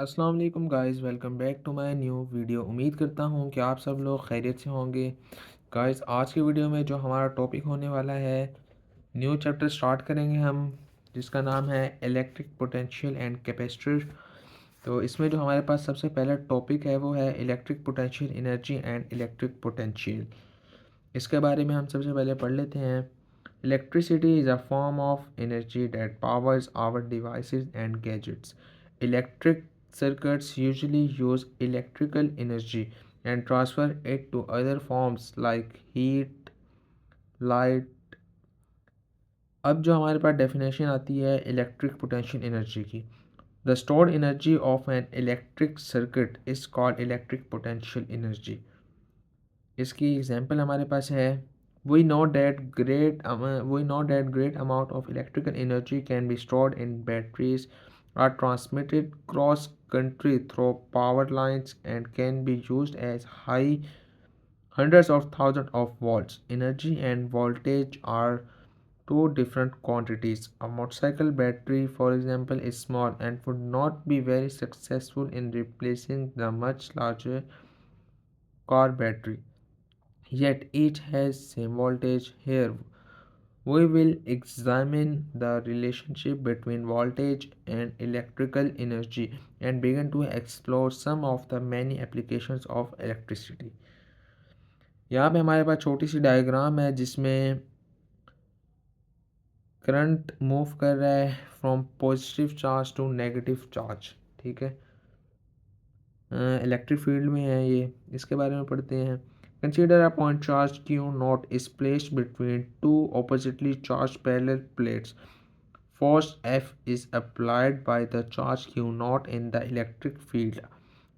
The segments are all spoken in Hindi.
अस्सलाम वालेकुम guys, welcome back to my new video. उम्मीद करता हूँ कि आप सब लोग खैरियत से होंगे। गाइस, आज की वीडियो में जो हमारा टॉपिक होने वाला है, न्यू चैप्टर स्टार्ट करेंगे हम, जिसका नाम है इलेक्ट्रिक पोटेंशियल एंड कैपेसिटर। तो इसमें जो हमारे पास सबसे पहला टॉपिक है वो है electric potential energy and electric potential. इसके बारे में हम सबसे पहले पढ़ लेते हैं। Electricity is a form of energy that powers our devices and gadgets. Electric circuits usually use electrical energy and transfer it to other forms like heat, light। अब जो हमारे पास डेफिनेशन आती है इलेक्ट्रिक पोटेंशियल एनर्जी की, the stored energy of an electric circuit is called electric potential energy. इसकी एग्जांपल हमारे पास है, we know that great amount of electrical energy can be stored in batteries, are transmitted cross country through power lines, and can be used as high hundreds of thousands of volts. Energy and voltage are two different quantities. A motorcycle battery, for example, is small and would not be very successful in replacing the much larger car battery, yet each has same voltage. Here we will examine the relationship between voltage and electrical energy and begin to explore some of the many applications of electricity। यहाँ पे हमारे पास छोटी सी डायग्राम है जिसमें करंट मूव कर रहा है from positive charge to negative charge. ठीक है, इलेक्ट्रिक फील्ड में है ये, इसके बारे में पढ़ते हैं। Consider a point charge q naught is placed between two oppositely charged parallel plates. Force F is applied by the charge q naught in the electric field.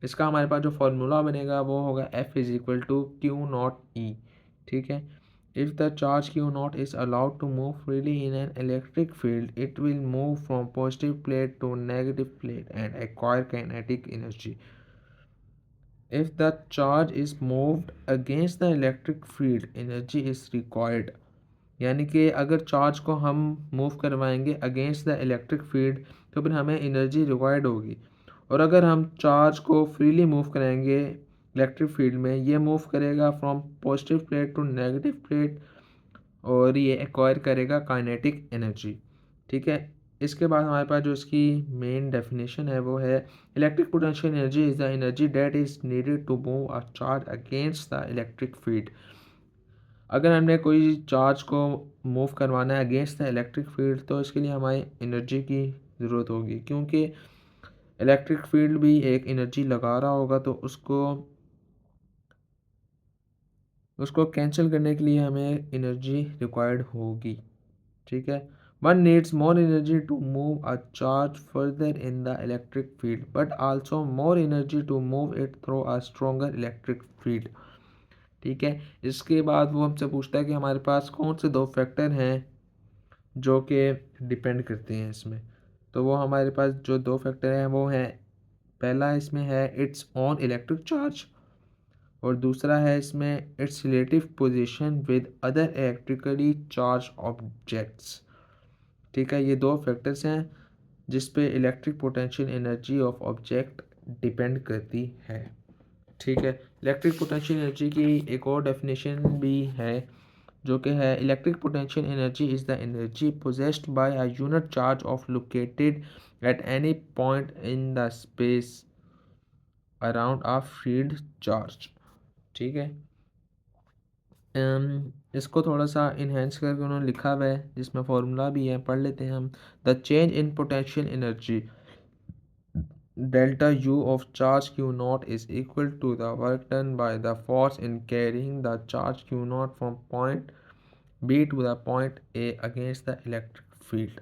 इसका हमारे पास जो फॉर्मूला बनेगा वो होगा F is equal to q naught E. ठीक है, if the charge q naught is allowed to move freely in an electric field, it will move from positive plate to negative plate and acquire kinetic energy. If the charge is moved against the electric field, energy is required। यानी कि अगर चार्ज को हम मूव करवाएंगे अगेंस्ट द इलेक्ट्रिक फील्ड तो फिर हमें एनर्जी रिक्वायर्ड होगी। और अगर हम चार्ज को फ्रीली मूव कराएंगे इलेक्ट्रिक फील्ड में, ये मूव करेगा from positive plate to negative plate और ये एक्वायर करेगा काइनेटिक एनर्जी। ठीक है, इसके बाद हमारे पास जो इसकी मेन डेफिनेशन है वो है, electric potential energy is the energy that is needed to move a charge against the electric field. अगर हमने कोई चार्ज को मूव करवाना है अगेंस्ट द इलेक्ट्रिक फील्ड तो इसके लिए हमारी एनर्जी की ज़रूरत होगी, क्योंकि इलेक्ट्रिक फील्ड भी एक एनर्जी लगा रहा होगा, तो उसको उसको कैंसिल करने के लिए हमें एनर्जी रिक्वायर्ड होगी। ठीक है, one needs more energy to move a charge further in the electric field but also more energy to move it through a stronger electric field. ठीक है, इसके बाद वो हमसे पूछता है कि हमारे पास कौन से दो फैक्टर हैं जो कि डिपेंड करते हैं इसमें। तो वो हमारे पास जो दो फैक्टर हैं वो हैं, पहला इसमें है इट्स ऑन इलेक्ट्रिक चार्ज और दूसरा है इसमें it's relative position with other electrically charge objects. ठीक है, ये दो फैक्टर्स हैं जिस पे electric potential energy of object depend करती है। ठीक है, इलेक्ट्रिक पोटेंशियल एनर्जी की एक और डेफिनेशन भी है जो कि है, electric potential energy is the energy possessed by a unit charge of located at any point in the space around a field charge. ठीक है, इसको थोड़ा सा इन्हेंस करके उन्होंने लिखा हुआ है जिसमें फॉर्मूला भी है, पढ़ लेते हैं हम। The change in potential energy delta U of charge Q naught is equal to the work done by the force in carrying the charge Q naught from point B to the point A against the electric field।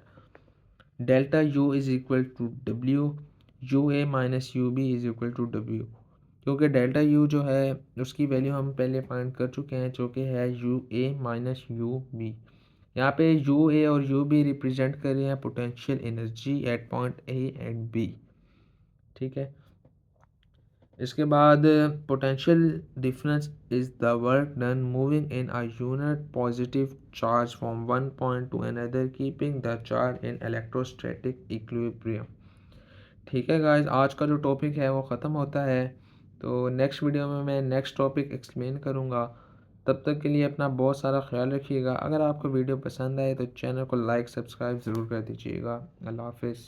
Delta U is equal to W, UA minus UB is equal to W। क्योंकि डेल्टा U जो है उसकी वैल्यू हम पहले फाइंड कर चुके हैं जो कि है UA माइनस UB। यहाँ पे UA और UB रिप्रेजेंट कर रहे हैं potential energy at point A and B। ठीक है, इसके बाद potential difference is the work done moving in a unit positive charge from one point two another keeping the charge in electrostatic equilibrium. ठीक है गाइस, आज का जो टॉपिक है वो ख़त्म होता है। तो नेक्स्ट वीडियो में मैं नेक्स्ट टॉपिक एक्सप्लेन करूँगा। तब तक के लिए अपना बहुत सारा ख्याल रखिएगा। अगर आपको वीडियो पसंद आए तो चैनल को लाइक सब्सक्राइब ज़रूर कर दीजिएगा। अल्लाह हाफ़िज़।